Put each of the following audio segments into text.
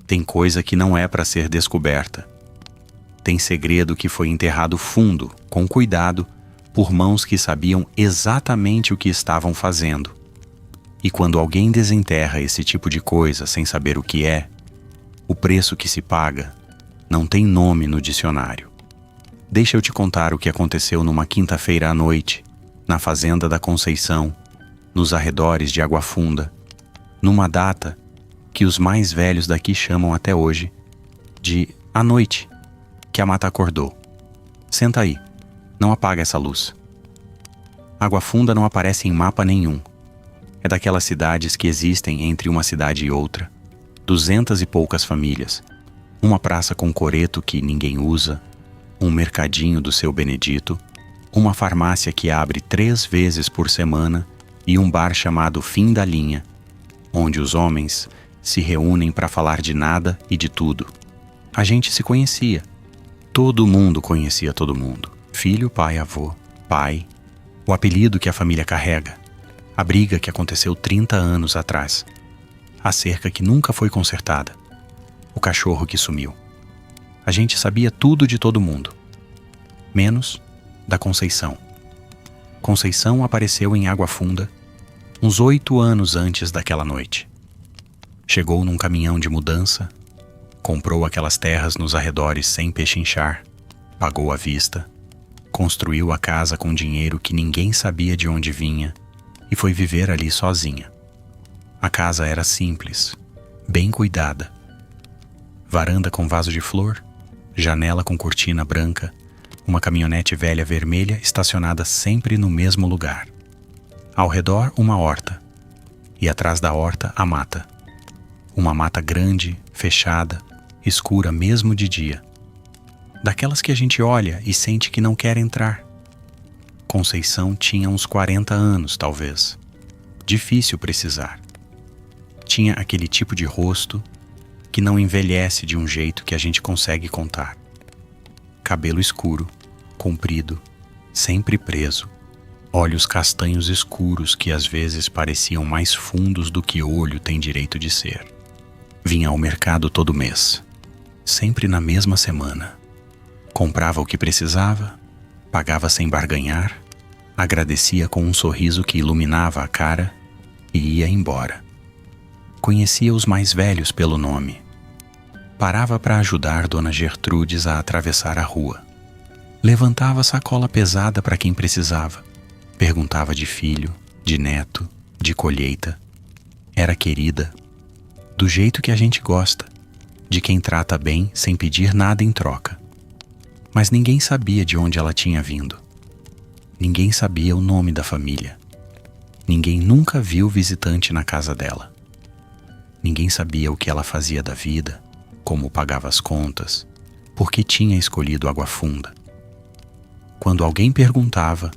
Tem coisa que não é para ser descoberta. Tem segredo que foi enterrado fundo, com cuidado, por mãos que sabiam exatamente o que estavam fazendo. E quando alguém desenterra esse tipo de coisa sem saber o que é, o preço que se paga não tem nome no dicionário. Deixa eu te contar o que aconteceu numa quinta-feira à noite, na fazenda da Conceição, nos arredores de Água Funda, numa data que os mais velhos daqui chamam até hoje de a noite que a mata acordou. Senta aí, não apaga essa luz. Água Funda não aparece em mapa nenhum. É daquelas cidades que existem entre uma cidade e outra, 200 e poucas famílias, uma praça com coreto que ninguém usa, um mercadinho do seu Benedito, uma farmácia que abre 3 vezes por semana e um bar chamado Fim da Linha, onde os homens se reúnem para falar de nada e de tudo. A gente se conhecia. Todo mundo conhecia todo mundo. Filho, pai, avô, pai, o apelido que a família carrega, a briga que aconteceu 30 anos atrás, a cerca que nunca foi consertada, o cachorro que sumiu. A gente sabia tudo de todo mundo, menos da Conceição. Conceição apareceu em Água Funda uns 8 anos antes daquela noite. Chegou num caminhão de mudança, comprou aquelas terras nos arredores sem pechinchar, pagou à vista, construiu a casa com dinheiro que ninguém sabia de onde vinha e foi viver ali sozinha. A casa era simples, bem cuidada. Varanda com vaso de flor, janela com cortina branca, uma caminhonete velha vermelha estacionada sempre no mesmo lugar. Ao redor, uma horta, e atrás da horta, a mata. Uma mata grande, fechada, escura mesmo de dia. Daquelas que a gente olha e sente que não quer entrar. Conceição tinha uns 40 anos, talvez. Difícil precisar. Tinha aquele tipo de rosto que não envelhece de um jeito que a gente consegue contar. Cabelo escuro, comprido, sempre preso. Olhos castanhos escuros que às vezes pareciam mais fundos do que olho tem direito de ser. Vinha ao mercado todo mês, sempre na mesma semana. Comprava o que precisava, pagava sem barganhar, agradecia com um sorriso que iluminava a cara e ia embora. Conhecia os mais velhos pelo nome. Parava para ajudar Dona Gertrudes a atravessar a rua. Levantava a sacola pesada para quem precisava. Perguntava de filho, de neto, de colheita. Era querida, do jeito que a gente gosta, de quem trata bem sem pedir nada em troca. Mas ninguém sabia de onde ela tinha vindo. Ninguém sabia o nome da família. Ninguém nunca viu visitante na casa dela. Ninguém sabia o que ela fazia da vida, como pagava as contas, por que tinha escolhido Água Funda. Quando alguém perguntava,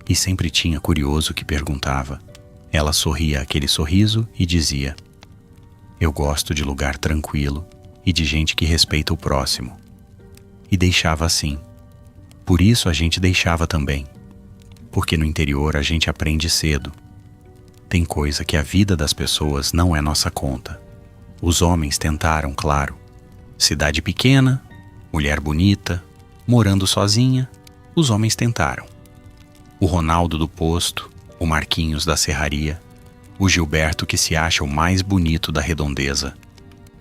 e sempre tinha curioso que perguntava, ela sorria aquele sorriso e dizia: eu gosto de lugar tranquilo e de gente que respeita o próximo. E deixava assim. Por isso a gente deixava também. Porque no interior a gente aprende cedo. Tem coisa que a vida das pessoas não é nossa conta. Os homens tentaram, claro. Cidade pequena, mulher bonita, morando sozinha, os homens tentaram. O Ronaldo do posto, o Marquinhos da serraria, o Gilberto que se acha o mais bonito da redondeza.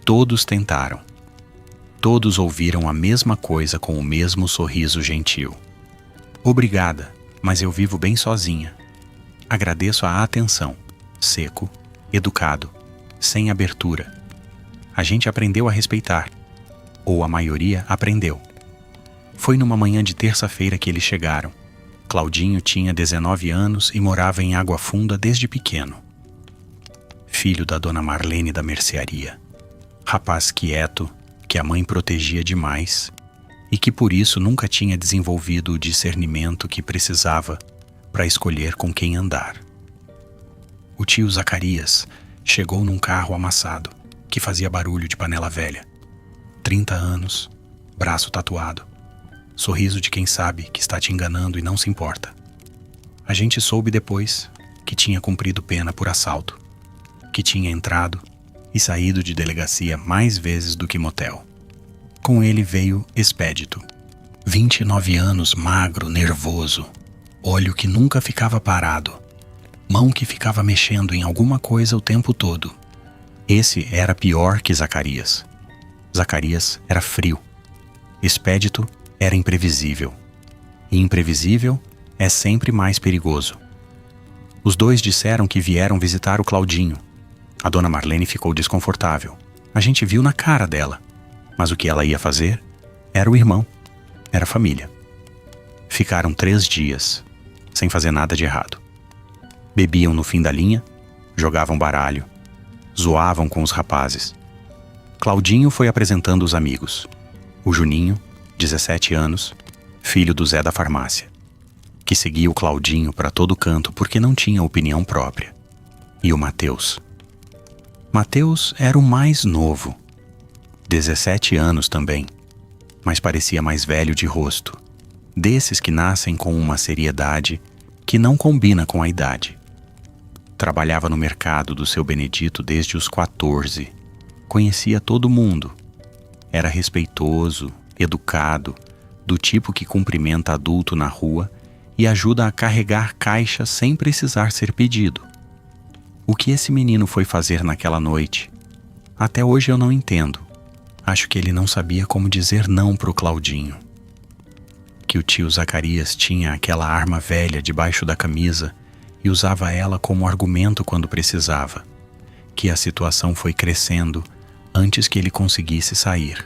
Todos tentaram. Todos ouviram a mesma coisa com o mesmo sorriso gentil. Obrigada, mas eu vivo bem sozinha. Agradeço a atenção. Seco, educado, sem abertura. A gente aprendeu a respeitar. Ou a maioria aprendeu. Foi numa manhã de terça-feira que eles chegaram. Claudinho tinha 19 anos e morava em Água Funda desde pequeno. Filho da dona Marlene da mercearia. Rapaz quieto, que a mãe protegia demais e que por isso nunca tinha desenvolvido o discernimento que precisava para escolher com quem andar. O tio Zacarias chegou num carro amassado que fazia barulho de panela velha. 30 anos, braço tatuado, sorriso de quem sabe que está te enganando e não se importa. A gente soube depois que tinha cumprido pena por assalto, que tinha entrado, e saído de delegacia mais vezes do que motel. Com ele veio Expédito. 29 anos, magro, nervoso, olho que nunca ficava parado, mão que ficava mexendo em alguma coisa o tempo todo. Esse era pior que Zacarias. Zacarias era frio. Expédito era imprevisível. E imprevisível é sempre mais perigoso. Os dois disseram que vieram visitar o Claudinho. A dona Marlene ficou desconfortável. A gente viu na cara dela. Mas o que ela ia fazer era o irmão. Era família. Ficaram 3 dias, sem fazer nada de errado. Bebiam no fim da linha, jogavam baralho, zoavam com os rapazes. Claudinho foi apresentando os amigos. O Juninho, 17 anos, filho do Zé da farmácia, que seguia o Claudinho para todo canto porque não tinha opinião própria. E o Mateus. Mateus era o mais novo. 17 anos também, mas parecia mais velho de rosto, desses que nascem com uma seriedade que não combina com a idade. Trabalhava no mercado do seu Benedito desde os 14, conhecia todo mundo. Era respeitoso, educado, do tipo que cumprimenta adulto na rua e ajuda a carregar caixa sem precisar ser pedido. O que esse menino foi fazer naquela noite? Até hoje eu não entendo. Acho que ele não sabia como dizer não pro Claudinho. Que o tio Zacarias tinha aquela arma velha debaixo da camisa e usava ela como argumento quando precisava. Que a situação foi crescendo antes que ele conseguisse sair.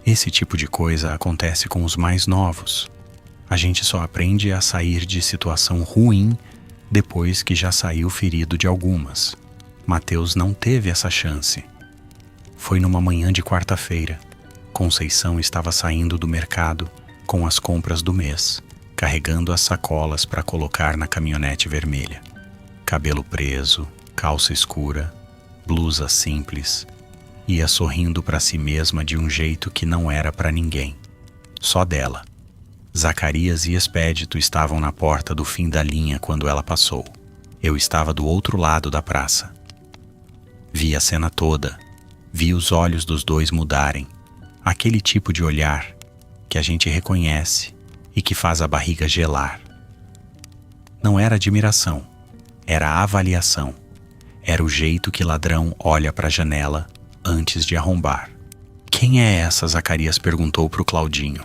Esse tipo de coisa acontece com os mais novos. A gente só aprende a sair de situação ruim depois que já saiu ferido de algumas. Mateus não teve essa chance. Foi numa manhã de quarta-feira. Conceição estava saindo do mercado com as compras do mês, carregando as sacolas para colocar na caminhonete vermelha. Cabelo preso, calça escura, blusa simples. Ia sorrindo para si mesma de um jeito que não era para ninguém, só dela. Zacarias e Expédito estavam na porta do fim da linha quando ela passou. Eu estava do outro lado da praça. Vi a cena toda. Vi os olhos dos dois mudarem, aquele tipo de olhar que a gente reconhece e que faz a barriga gelar. Não era admiração, era avaliação. Era o jeito que ladrão olha para a janela antes de arrombar. Quem é essa? Zacarias perguntou para o Claudinho.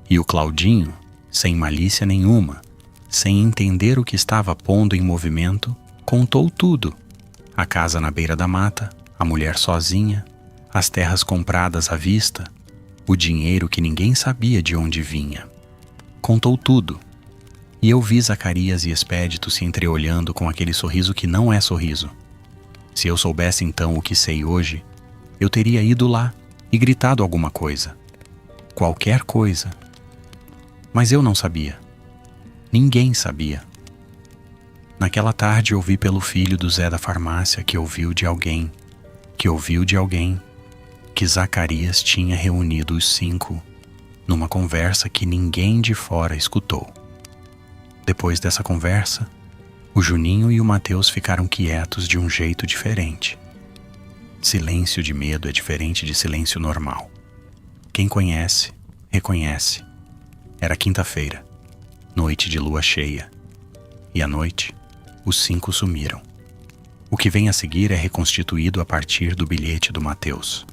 E o Claudinho, sem malícia nenhuma, sem entender o que estava pondo em movimento, contou tudo. A casa na beira da mata, a mulher sozinha, as terras compradas à vista, o dinheiro que ninguém sabia de onde vinha. Contou tudo. E eu vi Zacarias e Expédito se entreolhando com aquele sorriso que não é sorriso. Se eu soubesse então o que sei hoje, eu teria ido lá e gritado alguma coisa. Qualquer coisa. Mas eu não sabia. Ninguém sabia. Naquela tarde ouvi pelo filho do Zé da farmácia que ouviu de alguém que Zacarias tinha reunido os 5 numa conversa que ninguém de fora escutou. Depois dessa conversa, o Juninho e o Mateus ficaram quietos de um jeito diferente. Silêncio de medo é diferente de silêncio normal. Quem conhece, reconhece. Era quinta-feira, noite de lua cheia. E à noite, os 5 sumiram. O que vem a seguir é reconstituído a partir do bilhete do Mateus,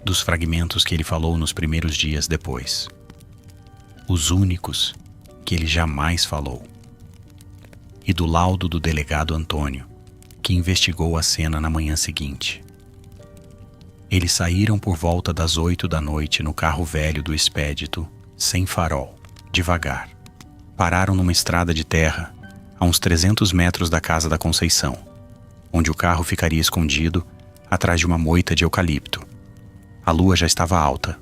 dos fragmentos que ele falou nos primeiros dias depois. Os únicos que ele jamais falou. E do laudo do delegado Antônio, que investigou a cena na manhã seguinte. Eles saíram por volta das 8 da noite no carro velho do Expédito, sem farol, devagar. Pararam numa estrada de terra, a uns 300 metros da casa da Conceição, onde o carro ficaria escondido atrás de uma moita de eucalipto. A lua já estava alta.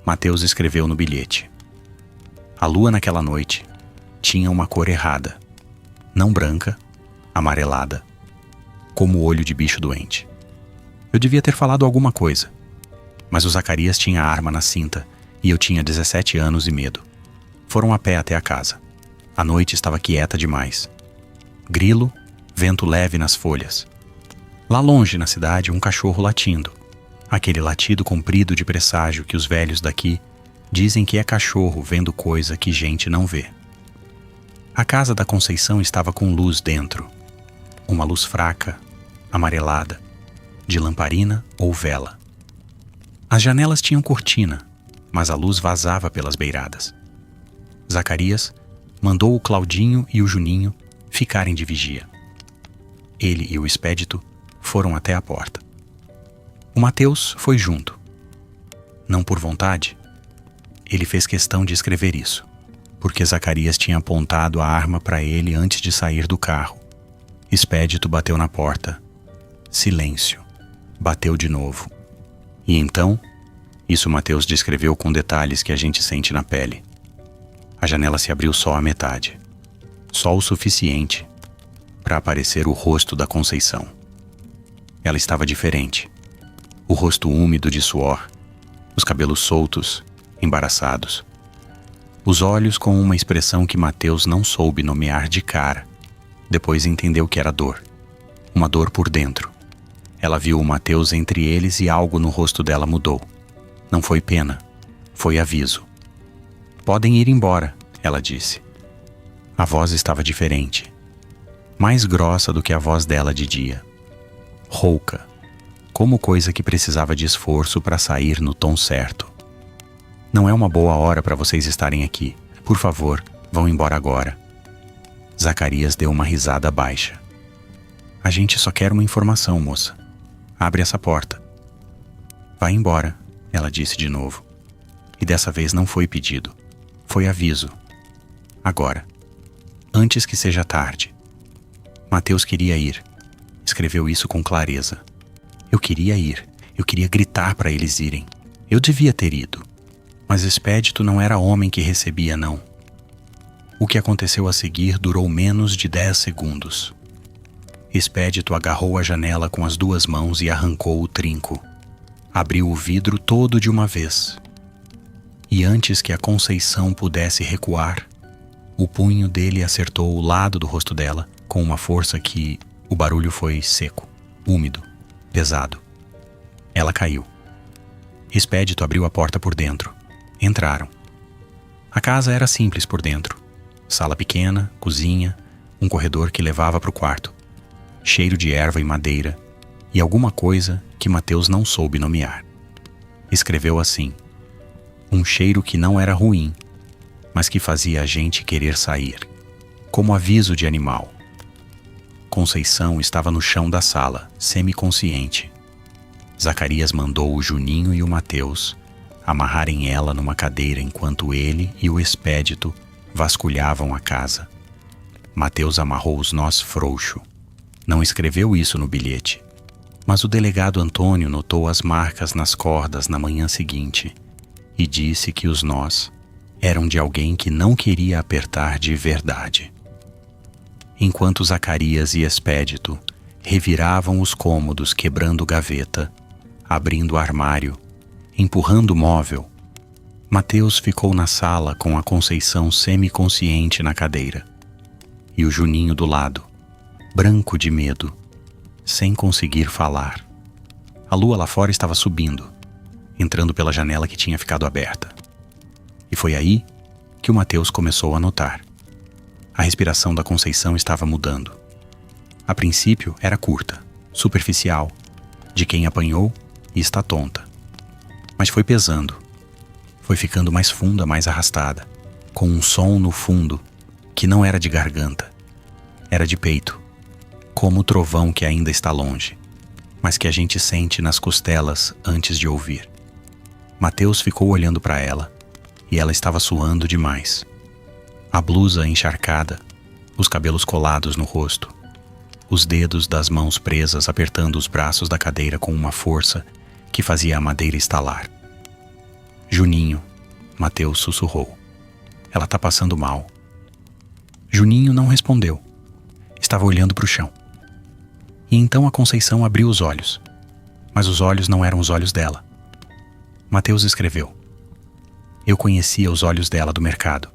Mateus escreveu no bilhete: a lua naquela noite tinha uma cor errada, não branca, amarelada, como o olho de bicho doente. Eu devia ter falado alguma coisa, mas o Zacarias tinha a arma na cinta e eu tinha 17 anos e medo. Foram a pé até a casa. A noite estava quieta demais. Grilo, vento leve nas folhas. Lá longe na cidade, um cachorro latindo. Aquele latido comprido de presságio que os velhos daqui dizem que é cachorro vendo coisa que gente não vê. A casa da Conceição estava com luz dentro. Uma luz fraca, amarelada, de lamparina ou vela. As janelas tinham cortina, mas a luz vazava pelas beiradas. Zacarias mandou o Claudinho e o Juninho ficarem de vigia. Ele e o Expédito foram até a porta. O Mateus foi junto. Não por vontade, ele fez questão de escrever isso, porque Zacarias tinha apontado a arma para ele antes de sair do carro. Expédito bateu na porta. Silêncio. Bateu de novo. E então, isso Mateus descreveu com detalhes que a gente sente na pele. A janela se abriu só à metade. Só o suficiente para aparecer o rosto da Conceição. Ela estava diferente. O rosto úmido de suor, os cabelos soltos, embaraçados. Os olhos com uma expressão que Mateus não soube nomear de cara. Depois entendeu que era dor. Uma dor por dentro. Ela viu o Mateus entre eles e algo no rosto dela mudou. Não foi pena, foi aviso. Podem ir embora, ela disse. A voz estava diferente. Mais grossa do que a voz dela de dia. Rouca, como coisa que precisava de esforço para sair no tom certo. Não é uma boa hora para vocês estarem aqui. Por favor, vão embora agora. Zacarias deu uma risada baixa. A gente só quer uma informação, moça. Abre essa porta. Vai embora, ela disse de novo. E dessa vez não foi pedido. Foi aviso. Agora. Antes que seja tarde. Mateus queria ir. Escreveu isso com clareza. Eu queria ir. Eu queria gritar para eles irem. Eu devia ter ido. Mas Expédito não era homem que recebia não. O que aconteceu a seguir durou menos de 10 segundos. Expédito agarrou a janela com as duas mãos e arrancou o trinco. Abriu o vidro todo de uma vez. E antes que a Conceição pudesse recuar, o punho dele acertou o lado do rosto dela com uma força que o barulho foi seco, úmido, pesado. Ela caiu. Expédito abriu a porta por dentro. Entraram. A casa era simples por dentro. Sala pequena, cozinha, um corredor que levava para o quarto. Cheiro de erva e madeira, e alguma coisa que Mateus não soube nomear. Escreveu assim: um cheiro que não era ruim, mas que fazia a gente querer sair, como aviso de animal. Conceição estava no chão da sala, semiconsciente. Zacarias mandou o Juninho e o Mateus amarrarem ela numa cadeira enquanto ele e o Expédito vasculhavam a casa. Mateus amarrou os nós frouxo. Não escreveu isso no bilhete, mas o delegado Antônio notou as marcas nas cordas na manhã seguinte e disse que os nós eram de alguém que não queria apertar de verdade. Enquanto Zacarias e Expédito reviravam os cômodos quebrando gaveta, abrindo armário, empurrando móvel, Mateus ficou na sala com a Conceição semiconsciente na cadeira e o Juninho do lado, branco de medo, sem conseguir falar. A lua lá fora estava subindo, entrando pela janela que tinha ficado aberta. E foi aí que o Mateus começou a notar. A respiração da Conceição estava mudando. A princípio era curta, superficial, de quem apanhou e está tonta. Mas foi pesando. Foi ficando mais funda, mais arrastada, com um som no fundo que não era de garganta, era de peito, como o trovão que ainda está longe, mas que a gente sente nas costelas antes de ouvir. Mateus ficou olhando para ela e ela estava suando demais. A blusa encharcada, os cabelos colados no rosto, os dedos das mãos presas apertando os braços da cadeira com uma força que fazia a madeira estalar. Juninho, Mateus sussurrou. Ela tá passando mal. Juninho não respondeu. Estava olhando para o chão. E então a Conceição abriu os olhos. Mas os olhos não eram os olhos dela. Mateus escreveu. Eu conhecia os olhos dela do mercado.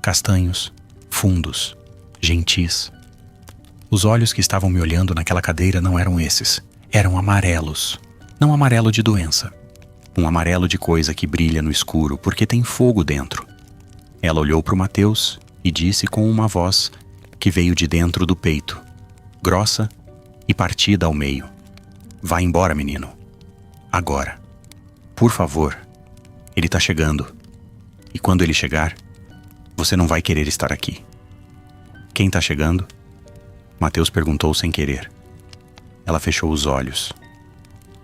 Castanhos, fundos, gentis. Os olhos que estavam me olhando naquela cadeira não eram esses. Eram amarelos, não amarelo de doença. Um amarelo de coisa que brilha no escuro porque tem fogo dentro. Ela olhou para o Mateus e disse com uma voz que veio de dentro do peito, grossa e partida ao meio: "Vá embora, menino. Agora. Por favor. Ele tá chegando. E quando ele chegar, você não vai querer estar aqui." "Quem tá chegando?" Mateus perguntou sem querer. Ela fechou os olhos.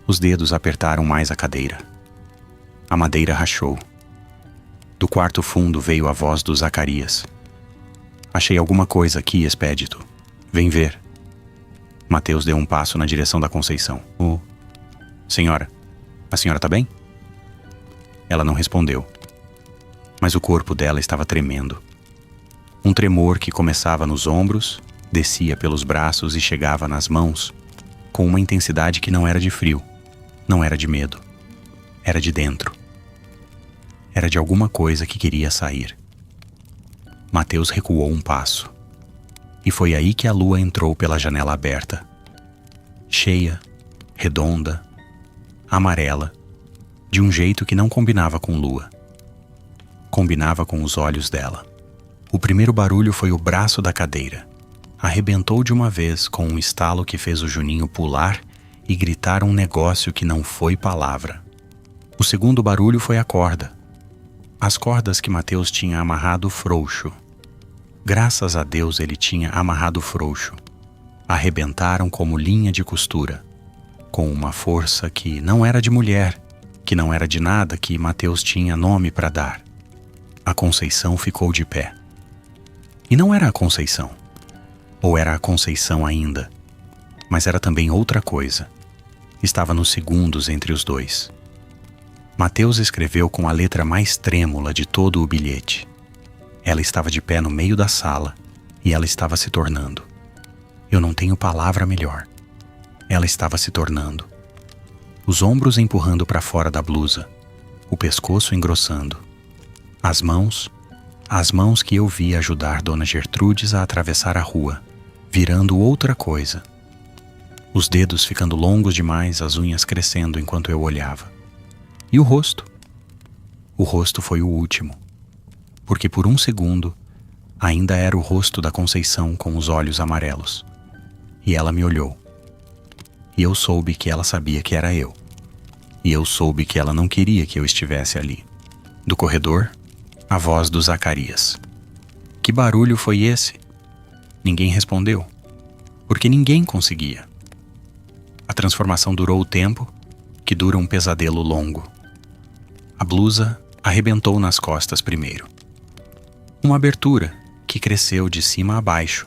Os dedos apertaram mais a cadeira. A madeira rachou. Do quarto fundo veio a voz do Zacarias: "Achei alguma coisa aqui, Expédito. Vem ver." Mateus deu um passo na direção da Conceição. Senhora, a senhora tá bem?" Ela não respondeu. Mas o corpo dela estava tremendo. Um tremor que começava nos ombros, descia pelos braços e chegava nas mãos, com uma intensidade que não era de frio, não era de medo. Era de dentro. Era de alguma coisa que queria sair. Mateus recuou um passo. E foi aí que a lua entrou pela janela aberta. Cheia, redonda, amarela, de um jeito que não combinava com lua. Combinava com os olhos dela. O primeiro barulho foi o braço da cadeira. Arrebentou de uma vez com um estalo que fez o Juninho pular e gritar um negócio que não foi palavra. O segundo barulho foi a corda. As cordas que Mateus tinha amarrado frouxo. Graças a Deus ele tinha amarrado frouxo. Arrebentaram como linha de costura, com uma força que não era de mulher, que não era de nada que Mateus tinha nome para dar. A Conceição ficou de pé. E não era a Conceição. Ou era a Conceição ainda, mas era também outra coisa. Estava nos segundos entre os dois. Mateus escreveu com a letra mais trêmula de todo o bilhete. Ela estava de pé no meio da sala e ela estava se tornando. Eu não tenho palavra melhor. Ela estava se tornando. Os ombros empurrando para fora da blusa, o pescoço engrossando. As mãos que eu vi ajudar Dona Gertrudes a atravessar a rua, virando outra coisa. Os dedos ficando longos demais, as unhas crescendo enquanto eu olhava. E o rosto? O rosto foi o último, porque por um segundo ainda era o rosto da Conceição com os olhos amarelos. E ela me olhou. E eu soube que ela sabia que era eu. E eu soube que ela não queria que eu estivesse ali. Do corredor, a voz do Zacarias: "Que barulho foi esse?" Ninguém respondeu, porque ninguém conseguia. A transformação durou o tempo que dura um pesadelo longo. A blusa arrebentou nas costas primeiro. Uma abertura que cresceu de cima a baixo,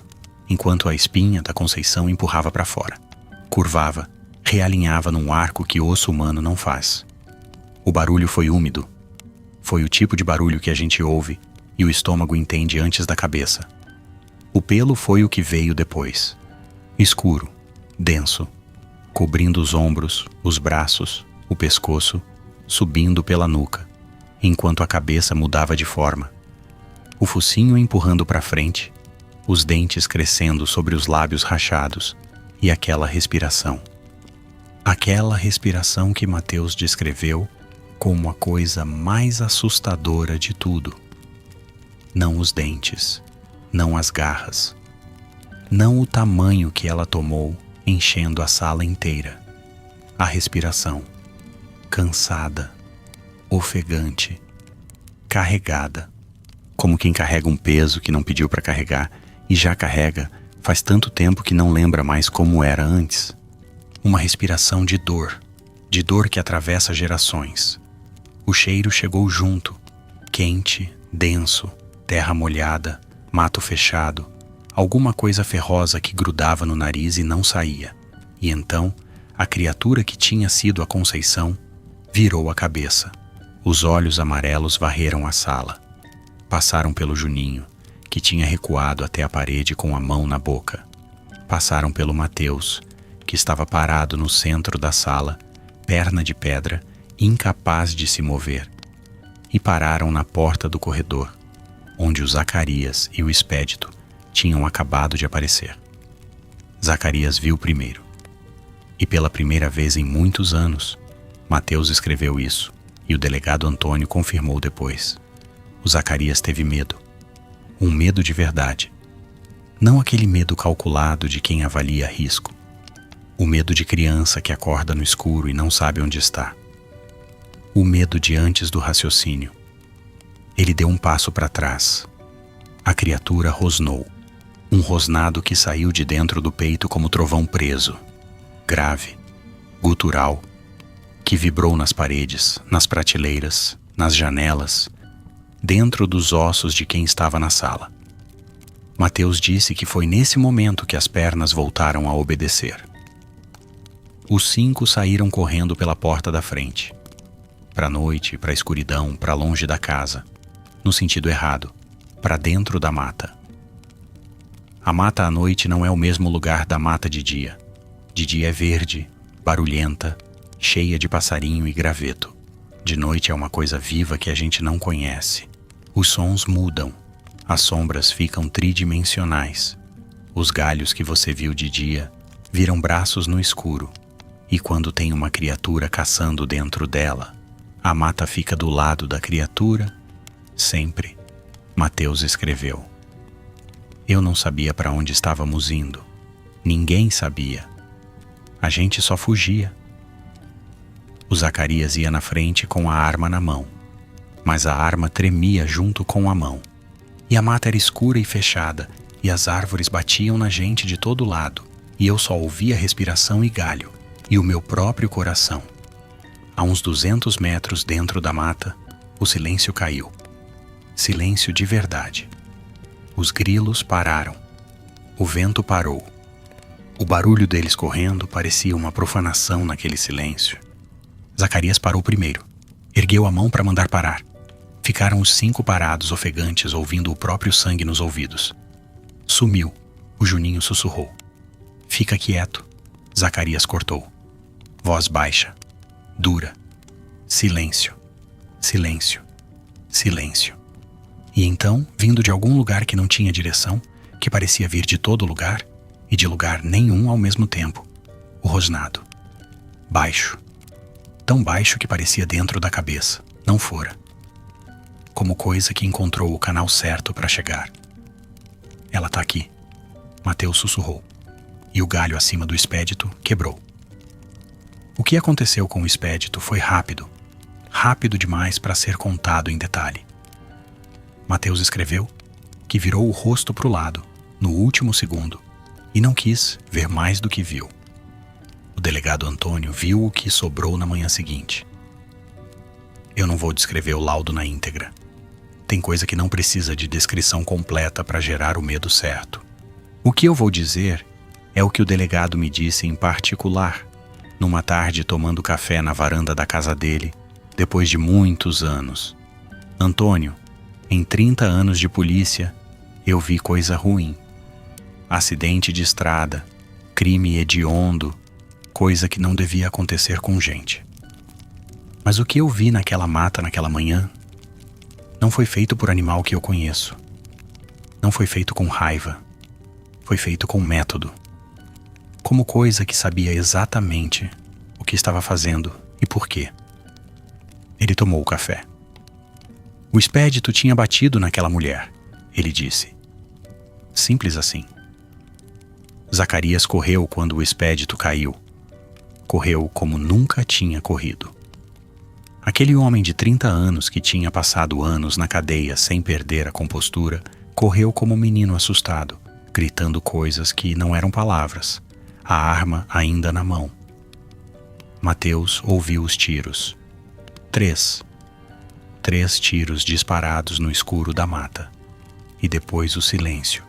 enquanto a espinha da Conceição empurrava para fora. Curvava, realinhava num arco que osso humano não faz. O barulho foi úmido. Foi o tipo de barulho que a gente ouve e o estômago entende antes da cabeça. O pelo foi o que veio depois. Escuro, denso, cobrindo os ombros, os braços, o pescoço, subindo pela nuca, enquanto a cabeça mudava de forma. O focinho empurrando para frente, os dentes crescendo sobre os lábios rachados e aquela respiração. Aquela respiração que Mateus descreveu como a coisa mais assustadora de tudo. Não os dentes, não as garras, não o tamanho que ela tomou enchendo a sala inteira. A respiração, cansada, ofegante, carregada, como quem carrega um peso que não pediu para carregar e já carrega faz tanto tempo que não lembra mais como era antes. Uma respiração de dor que atravessa gerações. O cheiro chegou junto, quente, denso, terra molhada, mato fechado, alguma coisa ferrosa que grudava no nariz e não saía. E então, a criatura que tinha sido a Conceição virou a cabeça. Os olhos amarelos varreram a sala. Passaram pelo Juninho, que tinha recuado até a parede com a mão na boca. Passaram pelo Mateus, que estava parado no centro da sala, perna de pedra, incapaz de se mover. E pararam na porta do corredor, onde o Zacarias e o Expédito tinham acabado de aparecer. Zacarias viu primeiro. E pela primeira vez em muitos anos, Mateus escreveu isso, e o delegado Antônio confirmou depois. O Zacarias teve medo. Um medo de verdade. Não aquele medo calculado de quem avalia risco. O medo de criança que acorda no escuro e não sabe onde está. O medo de antes do raciocínio. Ele deu um passo para trás. A criatura rosnou. Um rosnado que saiu de dentro do peito como trovão preso. Grave, gutural, que vibrou nas paredes, nas prateleiras, nas janelas, dentro dos ossos de quem estava na sala. Mateus disse que foi nesse momento que as pernas voltaram a obedecer. Os 5 saíram correndo pela porta da frente. Para a noite, para a escuridão, para longe da casa. No sentido errado, para dentro da mata. A mata à noite não é o mesmo lugar da mata de dia. De dia é verde, barulhenta, cheia de passarinho e graveto. De noite é uma coisa viva que a gente não conhece. Os sons mudam. As sombras ficam tridimensionais. Os galhos que você viu de dia viram braços no escuro. E quando tem uma criatura caçando dentro dela, a mata fica do lado da criatura, sempre. Mateus escreveu. Eu não sabia para onde estávamos indo. Ninguém sabia. A gente só fugia. O Zacarias ia na frente com a arma na mão, mas a arma tremia junto com a mão. E a mata era escura e fechada, e as árvores batiam na gente de todo lado, e eu só ouvia respiração e galho, e o meu próprio coração. A uns 200 metros dentro da mata, o silêncio caiu. Silêncio de verdade. Os grilos pararam. O vento parou. O barulho deles correndo parecia uma profanação naquele silêncio. Zacarias parou primeiro. Ergueu a mão para mandar parar. Ficaram os 5 parados, ofegantes, ouvindo o próprio sangue nos ouvidos. Sumiu. O Juninho sussurrou. Fica quieto. Zacarias cortou. Voz baixa. Dura. Silêncio. Silêncio. Silêncio. E então, vindo de algum lugar que não tinha direção, que parecia vir de todo lugar, e de lugar nenhum ao mesmo tempo, o rosnado. Baixo. Tão baixo que parecia dentro da cabeça, não fora. Como coisa que encontrou o canal certo para chegar. Ela tá aqui. Mateus sussurrou. E o galho acima do expédito quebrou. O que aconteceu com o expédito foi rápido. Rápido demais para ser contado em detalhe. Mateus escreveu que virou o rosto para o lado, no último segundo, e não quis ver mais do que viu. O delegado Antônio viu o que sobrou na manhã seguinte. Eu não vou descrever o laudo na íntegra. Tem coisa que não precisa de descrição completa para gerar o medo certo. O que eu vou dizer é o que o delegado me disse em particular, numa tarde tomando café na varanda da casa dele, depois de muitos anos. Antônio, em 30 anos de polícia, eu vi coisa ruim. Acidente de estrada, crime hediondo, coisa que não devia acontecer com gente. Mas o que eu vi naquela mata naquela manhã não foi feito por animal que eu conheço. Não foi feito com raiva. Foi feito com método. Como coisa que sabia exatamente o que estava fazendo e por quê. Ele tomou o café. O expédito tinha batido naquela mulher, ele disse. Simples assim. Zacarias correu quando o expédito caiu. Correu como nunca tinha corrido. Aquele homem de 30 anos que tinha passado anos na cadeia sem perder a compostura, correu como um menino assustado, gritando coisas que não eram palavras, a arma ainda na mão. Mateus ouviu os tiros. 3 tiros disparados no escuro da mata. E depois o silêncio.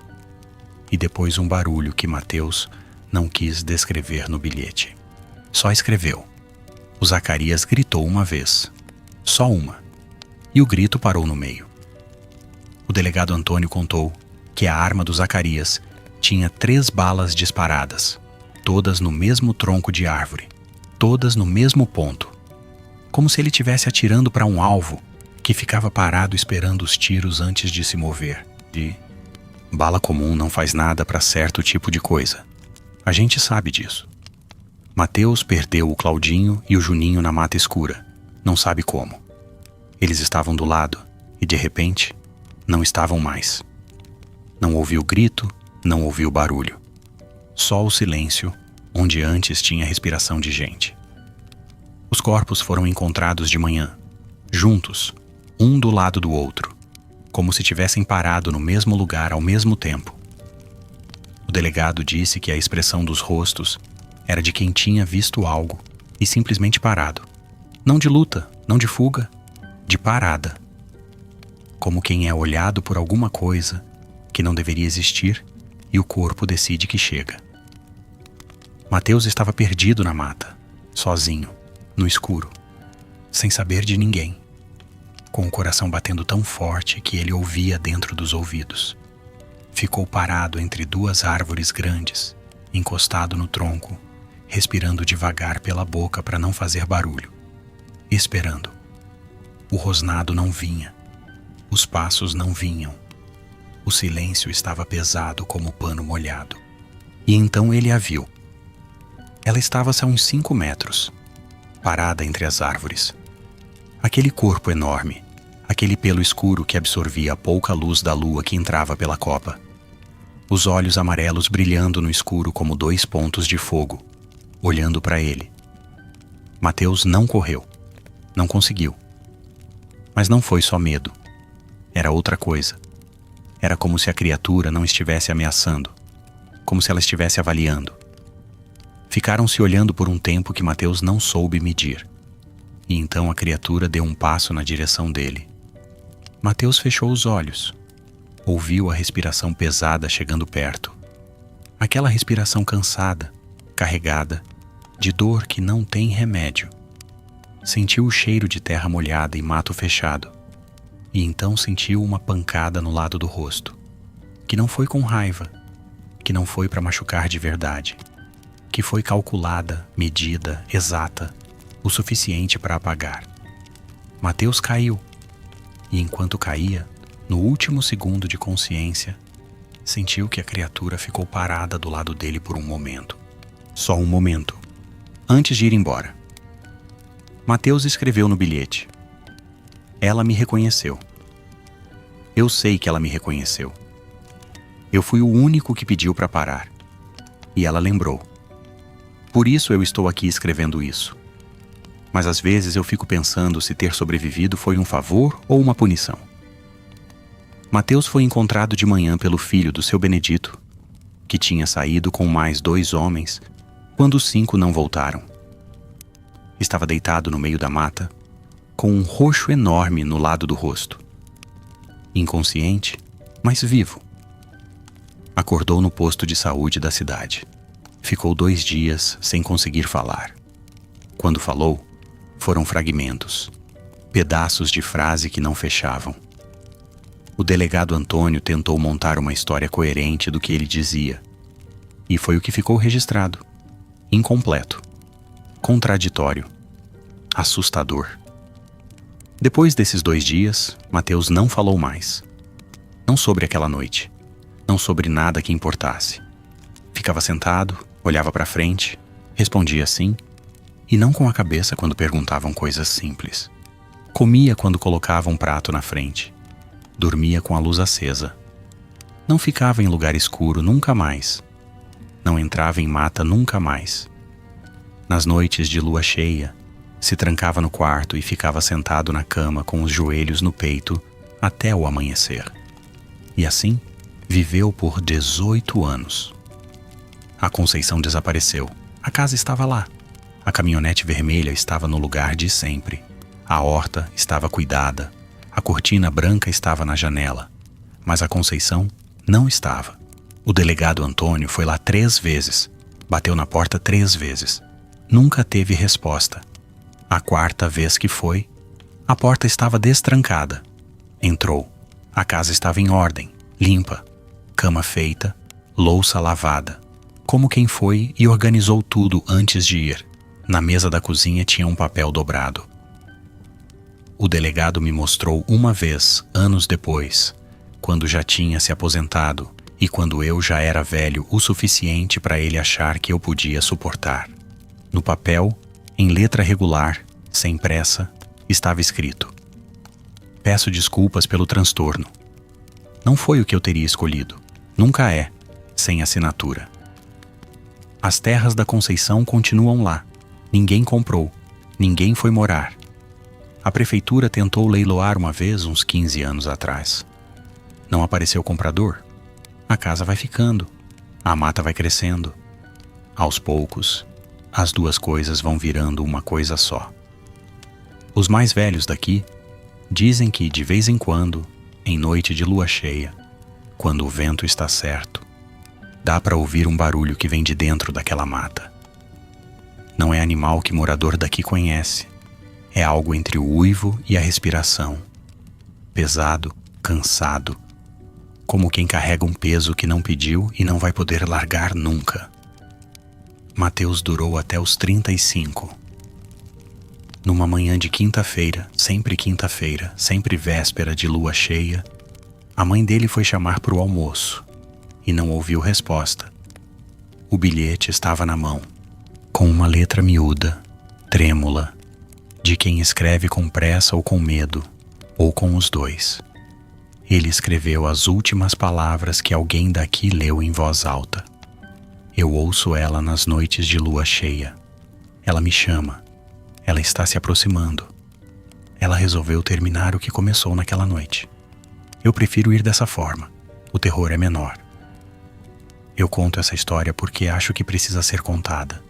E depois um barulho que Mateus não quis descrever no bilhete. Só escreveu. O Zacarias gritou uma vez. Só uma. E o grito parou no meio. O delegado Antônio contou que a arma do Zacarias tinha 3 balas disparadas, todas no mesmo tronco de árvore, todas no mesmo ponto. Como se ele estivesse atirando para um alvo que ficava parado esperando os tiros antes de se mover. Bala comum não faz nada para certo tipo de coisa. A gente sabe disso. Mateus perdeu o Claudinho e o Juninho na mata escura. Não sabe como. Eles estavam do lado e, de repente, não estavam mais. Não ouviu grito, não ouviu barulho. Só o silêncio, onde antes tinha respiração de gente. Os corpos foram encontrados de manhã, juntos, um do lado do outro, como se tivessem parado no mesmo lugar ao mesmo tempo. O delegado disse que a expressão dos rostos era de quem tinha visto algo e simplesmente parado. Não de luta, não de fuga, de parada. Como quem é olhado por alguma coisa que não deveria existir e o corpo decide que chega. Mateus estava perdido na mata, sozinho, no escuro, sem saber de ninguém, com o coração batendo tão forte que ele ouvia dentro dos ouvidos. Ficou parado entre duas árvores grandes, encostado no tronco, respirando devagar pela boca para não fazer barulho, esperando. O rosnado não vinha, os passos não vinham. O silêncio estava pesado como pano molhado. E então ele a viu. Ela estava-se a uns 5 metros, parada entre as árvores. Aquele corpo enorme, aquele pelo escuro que absorvia a pouca luz da lua que entrava pela copa. Os olhos amarelos brilhando no escuro como 2 pontos de fogo, olhando para ele. Mateus não correu, não conseguiu. Mas não foi só medo. Era outra coisa. Era como se a criatura não estivesse ameaçando, como se ela estivesse avaliando. Ficaram se olhando por um tempo que Mateus não soube medir. E então a criatura deu um passo na direção dele. Mateus fechou os olhos. Ouviu a respiração pesada chegando perto. Aquela respiração cansada, carregada, de dor que não tem remédio. Sentiu o cheiro de terra molhada e mato fechado. E então sentiu uma pancada no lado do rosto, que não foi com raiva, que não foi para machucar de verdade, que foi calculada, medida, exata, o suficiente para apagar. Mateus caiu, e enquanto caía, no último segundo de consciência, sentiu que a criatura ficou parada do lado dele por um momento. Só um momento, antes de ir embora. Mateus escreveu no bilhete: "Ela me reconheceu. Eu sei que ela me reconheceu. Eu fui o único que pediu para parar. E ela lembrou. Por isso eu estou aqui escrevendo isso. Mas às vezes eu fico pensando se ter sobrevivido foi um favor ou uma punição." Mateus foi encontrado de manhã pelo filho do seu Benedito, que tinha saído com mais 2 homens quando os 5 não voltaram. Estava deitado no meio da mata, com um roxo enorme no lado do rosto. Inconsciente, mas vivo. Acordou no posto de saúde da cidade. Ficou 2 dias sem conseguir falar. Quando falou, foram fragmentos, pedaços de frase que não fechavam. O delegado Antônio tentou montar uma história coerente do que ele dizia. E foi o que ficou registrado. Incompleto. Contraditório. Assustador. Depois desses 2 dias, Mateus não falou mais. Não sobre aquela noite. Não sobre nada que importasse. Ficava sentado, olhava para frente, respondia sim, e não com a cabeça quando perguntavam coisas simples. Comia quando colocavam um prato na frente. Dormia com a luz acesa. Não ficava em lugar escuro nunca mais. Não entrava em mata nunca mais. Nas noites de lua cheia, se trancava no quarto e ficava sentado na cama com os joelhos no peito até o amanhecer. E assim, viveu por 18 anos. A Conceição desapareceu. A casa estava lá. A caminhonete vermelha estava no lugar de sempre. A horta estava cuidada. A cortina branca estava na janela. Mas a Conceição não estava. O delegado Antônio foi lá 3 vezes. Bateu na porta 3 vezes. Nunca teve resposta. A 4ª vez que foi, a porta estava destrancada. Entrou. A casa estava em ordem, limpa. Cama feita, louça lavada. Como quem foi e organizou tudo antes de ir. Na mesa da cozinha tinha um papel dobrado. O delegado me mostrou uma vez, anos depois, quando já tinha se aposentado e quando eu já era velho o suficiente para ele achar que eu podia suportar. No papel, em letra regular, sem pressa, estava escrito: Peço desculpas pelo transtorno. Não foi o que eu teria escolhido. Nunca é, sem assinatura. As terras da Conceição continuam lá. Ninguém comprou. Ninguém foi morar. A prefeitura tentou leiloar uma vez, uns 15 anos atrás. Não apareceu comprador? A casa vai ficando. A mata vai crescendo. Aos poucos, as duas coisas vão virando uma coisa só. Os mais velhos daqui dizem que, de vez em quando, em noite de lua cheia, quando o vento está certo, dá para ouvir um barulho que vem de dentro daquela mata. Não é animal que morador daqui conhece. É algo entre o uivo e a respiração. Pesado, cansado, como quem carrega um peso que não pediu e não vai poder largar nunca. Mateus durou até os 35. Numa manhã de quinta-feira, sempre véspera de lua cheia, a mãe dele foi chamar para o almoço e não ouviu resposta. O bilhete estava na mão, com uma letra miúda, trêmula, de quem escreve com pressa ou com medo, ou com os dois. Ele escreveu as últimas palavras que alguém daqui leu em voz alta. Eu ouço ela nas noites de lua cheia. Ela me chama. Ela está se aproximando. Ela resolveu terminar o que começou naquela noite. Eu prefiro ir dessa forma. O terror é menor. Eu conto essa história porque acho que precisa ser contada.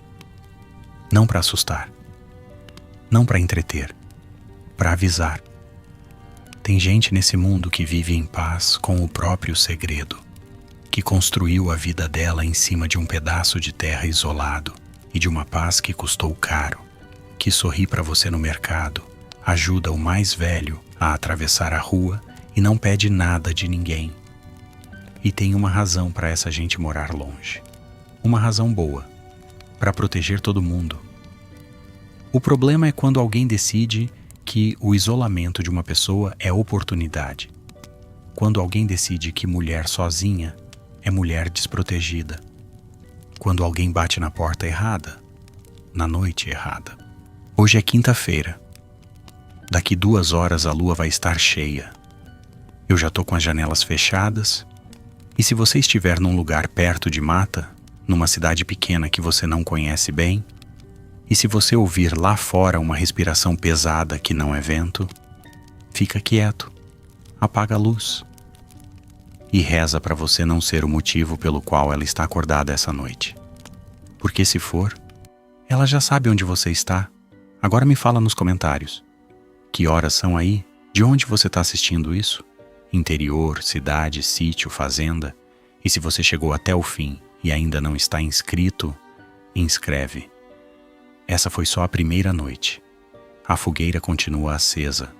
Não para assustar. Não para entreter. Para avisar. Tem gente nesse mundo que vive em paz com o próprio segredo, que construiu a vida dela em cima de um pedaço de terra isolado e de uma paz que custou caro, que sorri para você no mercado, ajuda o mais velho a atravessar a rua e não pede nada de ninguém. E tem uma razão para essa gente morar longe. Uma razão boa, para proteger todo mundo. O problema é quando alguém decide que o isolamento de uma pessoa é oportunidade. Quando alguém decide que mulher sozinha é mulher desprotegida. Quando alguém bate na porta errada, na noite errada. Hoje é quinta-feira. Daqui 2 horas a lua vai estar cheia. Eu já tô com as janelas fechadas. E se você estiver num lugar perto de mata, numa cidade pequena que você não conhece bem, e se você ouvir lá fora uma respiração pesada que não é vento, fica quieto, apaga a luz e reza para você não ser o motivo pelo qual ela está acordada essa noite. Porque se for, ela já sabe onde você está. Agora me fala nos comentários. Que horas são aí? De onde você está assistindo isso? Interior, cidade, sítio, fazenda? E se você chegou até o fim e ainda não está inscrito, inscreve. Essa foi só a primeira noite. A fogueira continua acesa.